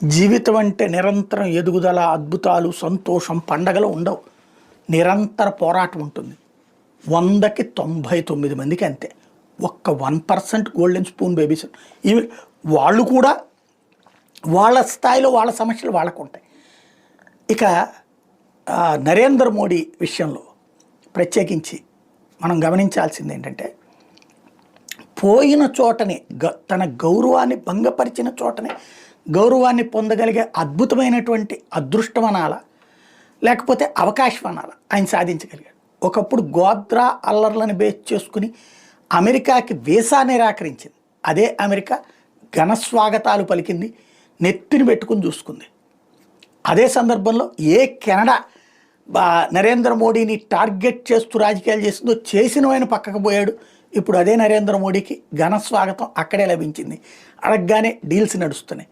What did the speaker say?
జీవితం అంటే నిరంతరం ఎదుగుదల, అద్భుతాలు, సంతోషం, పండగలు ఉండవు. నిరంతర పోరాటం ఉంటుంది. 100కి 99 మందికి అంతే. ఒక్క 1% గోల్డెన్ స్పూన్ బేబీస్. ఇవి వాళ్ళు కూడా వాళ్ళ స్థాయిలో వాళ్ళ సమస్యలు వాళ్ళకు ఉంటాయి. ఇక నరేంద్ర మోడీ విషయంలో ప్రత్యేకించి మనం గమనించాల్సింది ఏంటంటే, పోయిన చోటనే తన గౌరవాన్ని భంగపరిచిన చోటనే గౌరవాన్ని పొందగలిగే అద్భుతమైనటువంటి అదృష్టం అనాలా, లేకపోతే అవకాశం అనాలా ఆయన సాధించగలిగాడు. ఒకప్పుడు గోద్రా అల్లర్లను బేస్ చేసుకుని అమెరికాకి వీసా నిరాకరించింది. అదే అమెరికా ఘన స్వాగతాలు పలికింది, నెత్తిని పెట్టుకుని చూసుకుంది. అదే సందర్భంలో కెనడా నరేంద్ర మోడీని టార్గెట్ చేస్తూ రాజకీయాలు చేసిందో చేసిన ఆయన పక్కకు పోయాడు. ఇప్పుడు అదే నరేంద్ర మోడీకి ఘన స్వాగతం అక్కడే లభించింది. అడగగానే డీల్స్ నడుస్తున్నాయి.